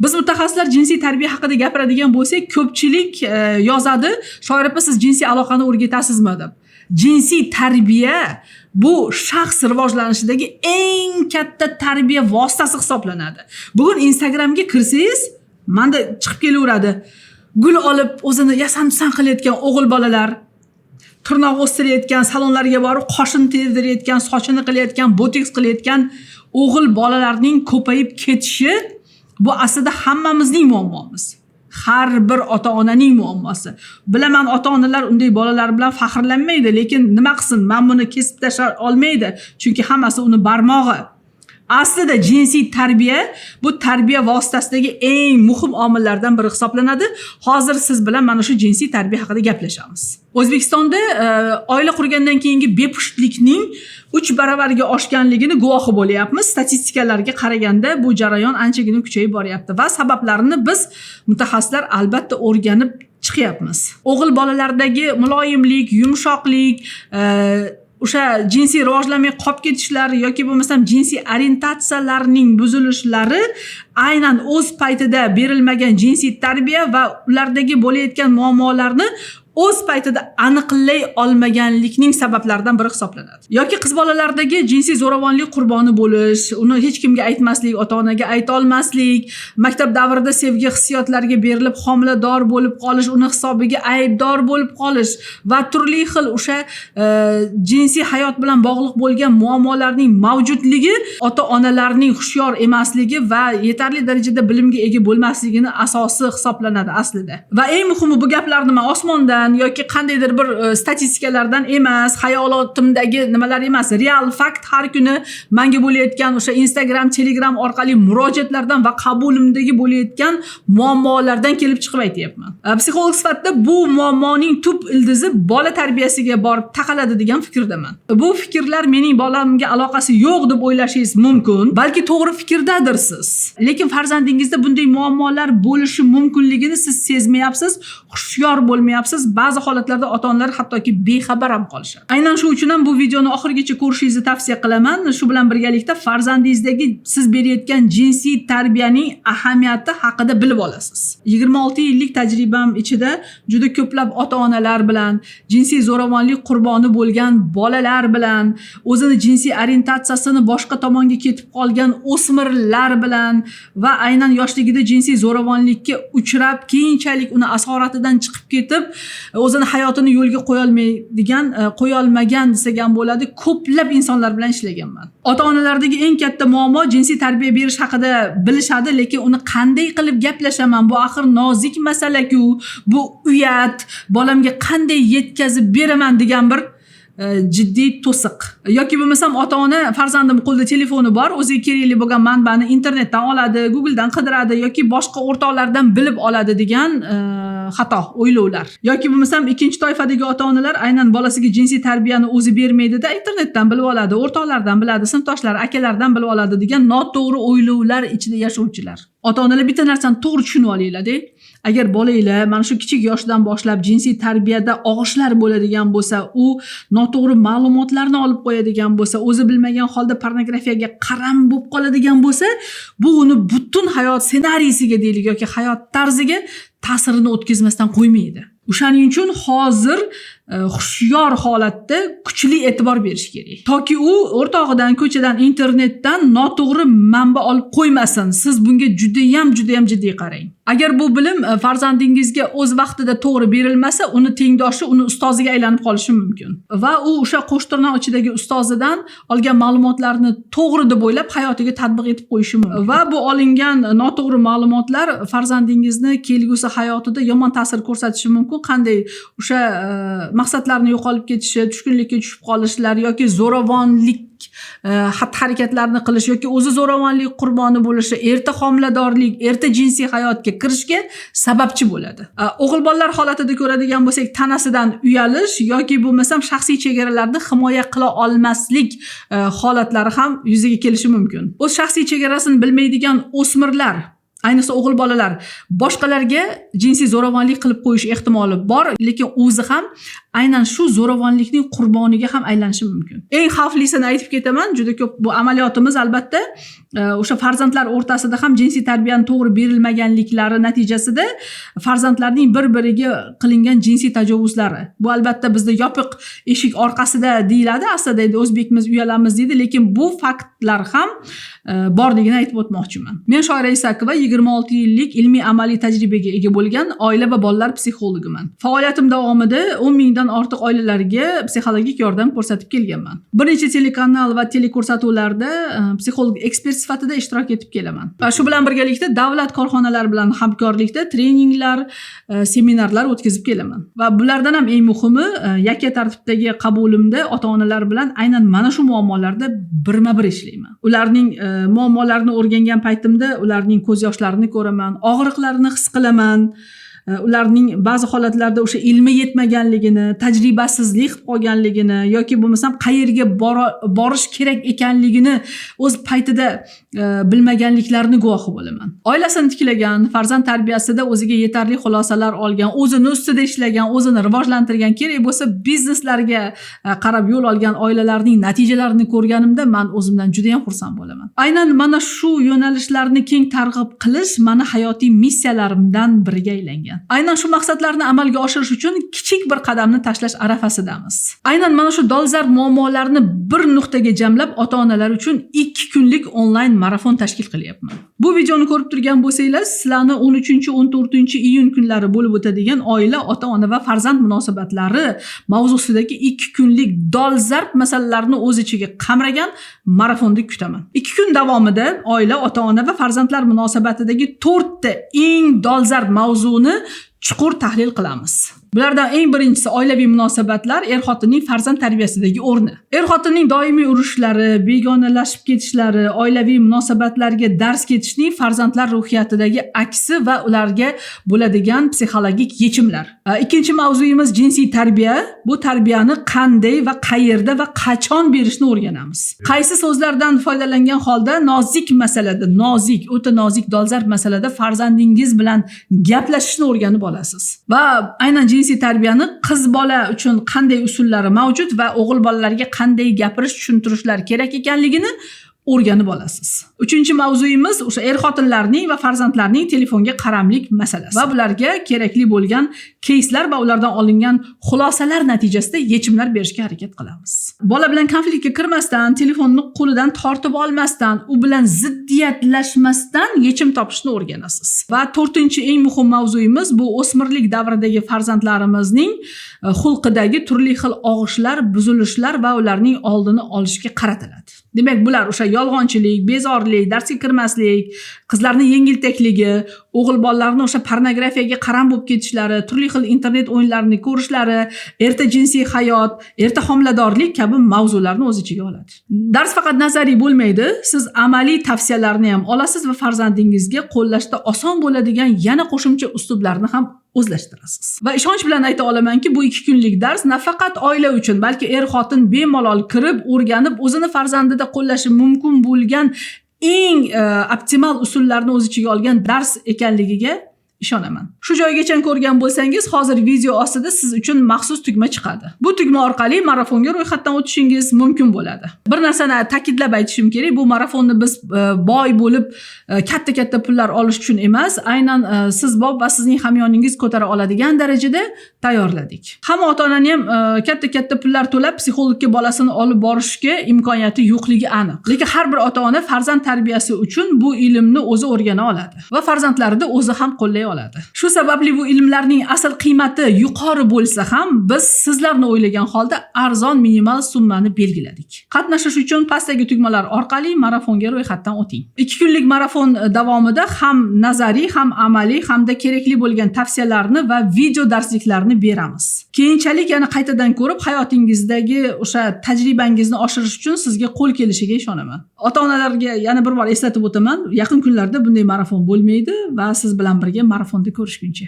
Biz mutaxassislar jinsiy tarbiya haqida gapiradigan bo'lsak, ko'pchilik yozadi, shoir opa siz jinsiy aloqani o'rgatasizmi deb. Jinsiy tarbiya bu shaxs rivojlanishidagi eng katta tarbiya vositasi hisoblanadi. Bugun Instagramga kirsangiz, menda chiqib kelaveradi. Gul olib o'zini yasantusan qilayotgan o'g'il bolalar, tirnoq o'stirayotgan, salonlarga borib qoshini terdirayotgan, sochini qilayotgan, botoks qilayotgan o'g'il bolalarning ko'payib ketishi bu aslida hammamizning muammomiz. Har bir ota-onaning muammosi. Bilaman ota-onalar unday bolalar bilan faxrlanmaydi, lekin nima qilsin, men buni kesib tashlay olmaydi, chunki hammasi uni barmog'i. Aslida jinsiy tarbiya bu tarbiya vositasidagi eng muhim omillardan biri hisoblanadi. Hozir siz bilan mana shu jinsiy tarbiya haqida gaplashamiz. O'zbekistonda oila qurgandan keyingi bepushtlikning 3 baravariga oshganligini guvohi bo'lyapmiz. Statistikalarga qaraganda bu jarayon anchagina kuchayib boryapti va sabablarini biz mutaxassislar albatta o'rganib chiqyapmiz. O'g'il bolalardagi muloyimlik, yumshoqlik, o'sha jinsiy rivojlanmay qolib ketishlari yoki bo'lmasam jinsiy orientatsiyalarning buzilishlari aynan o'z paytida berilmagan jinsiy tarbiya va ulardagi bo'layotgan muammolarni o'z paytida aniqlay olmaganlikning sabablaridan biri hisoblanadi. Yoki qiz bolalardagi jinsiy zo'ravonlik qurboni bo'lish, uni hech kimga aytmaslik, ota-onaga ayta olmaslik, maktab davrida sevgi hissiyotlariga berilib homilador bo'lib qolish, uni hisobiga aybdor bo'lib qolish va turli xil o'sha jinsiy hayot bilan bog'liq bo'lgan muammolarning mavjudligi ota-onalarning hushyor emasligi va yetarli darajada bilimga ega bo'lmasligini asosi hisoblanadi aslida. Va eng muhimi bu gaplarni men osmondan yoki qandaydir bir statistikalardan emas, xayolotimdagi nimalar emas, real fakt har kuni menga bo'layotgan o'sha Instagram, Telegram orqali murojaatlardan va qabulimdagi bo'layotgan muammolardan kelib chiqib aytayapman. Psixolog sifatida bu muammoning tub ildizi bola tarbiyasiga borib taqaladi degan fikrdaman. Bu fikrlar mening bolamga aloqasi yo'q deb o'ylashingiz mumkin, balki to'g'ri fikrdadir siz. Lekin farzandingizda bunday muammolar bo'lishi mumkinligini siz sezmayapsiz, hushyor bo'lmayapsiz. Ba'zi holatlarda ota-onalar hattoki bexabar ham qolishadi. Aynan shu uchun ham bu videoni oxirigacha ko'rishingizni tavsiya qilaman. Shu bilan birgalikda farzandingizdagi siz berayotgan jinsiy tarbiyaning ahamiyati haqida bilib olasiz. 26 yillik tajribam ichida juda ko'plab ota-onalar bilan, jinsiy zo'ravonlik qurboni bo'lgan bolalar bilan, o'zini jinsiy orientatsiyasini boshqa tomonga ketib qolgan o'smirlar bilan va aynan yoshligida jinsiy zo'ravonlikka uchrab, keyinchalik uni asoratidan chiqib ketib, o'zini hayotini yo'lga qo'ya olmagan desak ham bo'ladi, ko'plab insonlar bilan ishlaganman. Ota-onalardagi eng katta muammo jinsiy tarbiya berish haqida bilishadi, lekin uni qanday qilib gaplashaman? Bu axir nozik masala-ku, bu uyat, bolamga qanday yetkazib beraman degan bir jiddiy to'siq. Yoki bo'lmasam ota-ona farzandim qo'lida telefoni bor, o'ziga kerakli bo'lgan manbani internetdan oladi, Googledan qidiradi yoki boshqa o'rtoqlardan bilib oladi degan xato o'ylovlar. Yoki bo'lmasam ikkinchi toifadagi ota-onalar aynan bolasiga jinsiy tarbiyani o'zi bermaydi-da, internetdan bilib oladi, o'rtoqlardan biladi, sinfdoshlari, akalardan bilib oladi degan noto'g'ri o'ylovlar ichida yashovchilar. Ota-onalar bitta narsani to'g'ri tushunib olinglar-da. Agar bolanglar mana shu kichik yoshdan boshlab jinsiy tarbiyada og'ishlar bo'ladigan bo'lsa, u noto'g'ri ma'lumotlarni olib qo'yadigan bo'lsa, o'zi bilmagan holda pornografiyaga qaram bo'lib qoladigan bo'lsa, bu uni butun hayot ssenariysiga deylik yoki hayot tarziga ta'sirini o'tkazmasdan qo'ymaydi. O'shaning uchun hozir hushyor holatda kuchli e'tibor berish kerak. Toki u o'rtog'idan, ko'chadan, internetdan noto'g'ri manba olib qo'ymasin. Siz bunga juda ham jiddiy qarang. Agar bu bilim farzandingizga o'z vaqtida to'g'ri berilmasa, uni tengdoshi, uni ustoziga aylanib qolishi mumkin. Va u o'sha qo'shtirnoq ichidagi ustozidan olgan ma'lumotlarni to'g'ri deb o'ylab hayotiga tatbiq etib qo'yishi mumkin. Va bu olingan noto'g'ri ma'lumotlar farzandingizni kelgusi hayotida yomon ta'sir ko'rsatishi mumkin. Qanday o'sha maqsadlarni yo'qolib ketishi, tushkunlikka tushib qolishlar yoki zo'ravonlik xatti-harakatlarni qilish yoki o'zi zo'ravonlik qurboni bo'lishi, erta homiladorlik, erta jinsiy hayotga kirishga sababchi bo'ladi. O'g'il bolalar holatida ko'radigan bo'lsak, tanasidan uyalish yoki bo'lmasam shaxsiy chegaralarni himoya qila olmaslik holatlari ham yuzaga kelishi mumkin. O'z shaxsiy chegarasini bilmaydigan o'smirlar Ayniqsa o'g'il bolalar boshqalarga jinsiy zo'ravonlik qilib qo'yish ehtimoli bor, lekin o'zi ham aynan shu zo'ravonlikning qurboniga ham aylanishi mumkin. Eng xavflisini aytib ketaman, juda ko'p bu amaliyotimiz albatta o'sha farzandlar o'rtasida ham jinsiy tarbiyani to'g'ri berilmaganliklari natijasida farzandlarning bir-biriga qilingan jinsiy tajovuzlari. Bu albatta bizda yopiq eshik orqasida deyiladi, aslida endi o'zbekimiz uyalamiz deydi, lekin bu faktlar ham borligini aytib o'tmoqchiman. Men Shoira Isakova 26 yillik ilmiy amaliy tajribaga ega bo'lgan oila va bolalar psixologiman. Faoliyatim davomida 10 mingdan ortiq oilalarga psixologik yordam ko'rsatib kelganman. Bir necha telekanal va teleko'rsatuvlarda psixolog ekspert sifatida ishtirok etib kelaman. Va shu bilan birgalikda davlat korxonalari bilan hamkorlikda treninglar, seminarlar o'tkazib kelaman. Va bulardan ham eng muhimi yakka tartibdagi qabulimda ota-onalar bilan aynan mana shu muammolarda birma-bir ishlayman. Ularning muammolarini o'rgangan paytimda ularning ko'z yoshlarini ko'raman, og'riqlarini his qilaman. Ularning ba'zi holatlarda o'sha ilmi yetmaganligini, tajribasizlik qilib qolganligini yoki bo'lmasam qayerga borish kerak ekanligini o'z paytida bilmaganliklarini guvohi bo'laman. Oilasini tiklagan, farzand tarbiyasida o'ziga yetarli xulosalar olgan, o'zini ustida ishlagan, o'zini rivojlantirgan, kerak bo'lsa bizneslarga qarab yo'l olgan oilalarning natijalarini ko'rganimda men o'zimdan juda ham xursand bo'laman. Aynan mana shu yo'nalishlarni keng targ'ib qilish meni hayotiy missiyalarimdan biriga aylangan. Aynan shu maqsadlarni amalga oshirish uchun kichik bir qadamni tashlash arafasidamiz. Aynan mana shu dolzarb muammolarni bir nuqtaga jamlab ota-onalar uchun 2 kunlik onlayn marafon tashkil qilyapman. Bu videoni ko'rib turgan bo'lsanglar, sizlarni 13-14 iyun kunlari bo'lib o'tadigan oila, ota-ona va farzand munosabatlari mavzusidagi 2 kunlik dolzarb masalalarni o'z ichiga qamragan marafonda kutaman. 2 kun davomida oila, ota-ona va farzandlar munosabatidagi 4 ta eng dolzarb mavzuni chuqur tahlil qilamiz. Bulardan eng birinchisi oilaviy munosabatlar, er-xotinning farzand tarbiyasidagi o'rni. Er-xotinning doimiy urushlari, begonalashib ketishlari, oilaviy munosabatlarga dars ketishning farzandlar ruhiyatidagi aksi va ularga bo'ladigan psixologik yechimlar. Ikkinchi mavzuyimiz jinsiy tarbiya. Bu tarbiyani qanday va qayerda va qachon berishni o'rganamiz. Qaysi so'zlardan foydalangan holda nozik masalada, o'ta nozik dolzarb masalada farzandingiz bilan gaplashishni o'rganib olasiz. Va aynan jinsiy tarbiyani qiz bola uchun qanday usullari mavjud va o'g'il bolalarga qanday gapirish, tushuntirishlar kerak ekanligini o'rganib olasiz. Uchinchi mavzuyimiz o'sha er-xotinlarning va farzandlarning telefonga qaramlik masalasi va bularga kerakli bo'lgan keyslar va ulardan olingan xulosalar natijasida yechimlar berishga harakat qilamiz. Bola bilan konfliktga kirmasdan, telefonni qo'lidan tortib olmasdan, u bilan ziddiyatlashmasdan yechim topishni o'rganasiz. Va 4-chi eng muhim mavzuyimiz bu o'smirlik davridagi farzandlarimizning xulqidagi turli xil og'ishlar, buzilishlar va ularning oldini olishga qaratiladi. Demak, bular o'sha yolg'onchilik, bezorlik, darsga kirmaslik, qizlarning yengiltakligi, o'g'il bolalarning o'sha pornografiyaga qaram bo'lib ketishlari, turli xil internet o'yinlarini ko'rishlari, erta jinsiy hayot, erta homiladorlik kabi mavzularni o'z ichiga oladi. Dars faqat nazariy bo'lmaydi, siz amaliy tavsiyalarni ham olasiz va farzandingizga qo'llashda oson bo'ladigan yana qo'shimcha uslublarni ham o'zlashtirasiz. Va ishonch bilan ayta olamanki, bu 2 kunlik dars nafaqat oila uchun, balki er-xotin bemalol kirib, o'rganib, o'zini farzandida qo'llashi mumkin bo'lgan eng optimal usullarni o'z ichiga olgan dars ekanligiga ishonaman. Shu joygacha ko'rgan bo'lsangiz, hozir video ostida siz uchun maxsus tugma chiqadi. Bu tugma orqali marafonga ro'yxatdan o'tishingiz mumkin bo'ladi. Bir narsani ta'kidlab aytishim kerak, bu marafonni biz boy bo'lib katta-katta pullar olish uchun emas, aynan siz bob va sizning hamyoningiz ko'tara oladigan darajada tayyorladik. Hamma ota-onani ham katta-katta pullar to'lab psixologga bolasini olib borishga imkoniyati yo'qligi aniq. Lekin har bir ota-ona farzand tarbiyasi uchun bu ilmni o'zi o'rgana oladi va farzandlarida o'zi ham qo'llay oladi. Shu sababli bu ilmlarning asl qiymati yuqori bo'lsa ham biz sizlarni o'ylagan holda arzon minimal summani belgiladik. Qatnashish uchun pastdagi tugmalar orqali marafonga ro'yxatdan o'ting. 2 kunlik marafon davomida ham nazariy, ham amaliy, hamda kerakli bo'lgan tavsiyalarni va video darsliklarni beramiz. Keyinchalik yana qaytadan ko'rib hayotingizdagi o'sha tajribangizni oshirish uchun sizga qo'l kelishiga ishonaman. Ota-onalarga yana bir bor eslatib o'taman, yaqin kunlarda bunday marafon bo'lmaydi va siz bilan birga marafonda ko'rishguncha.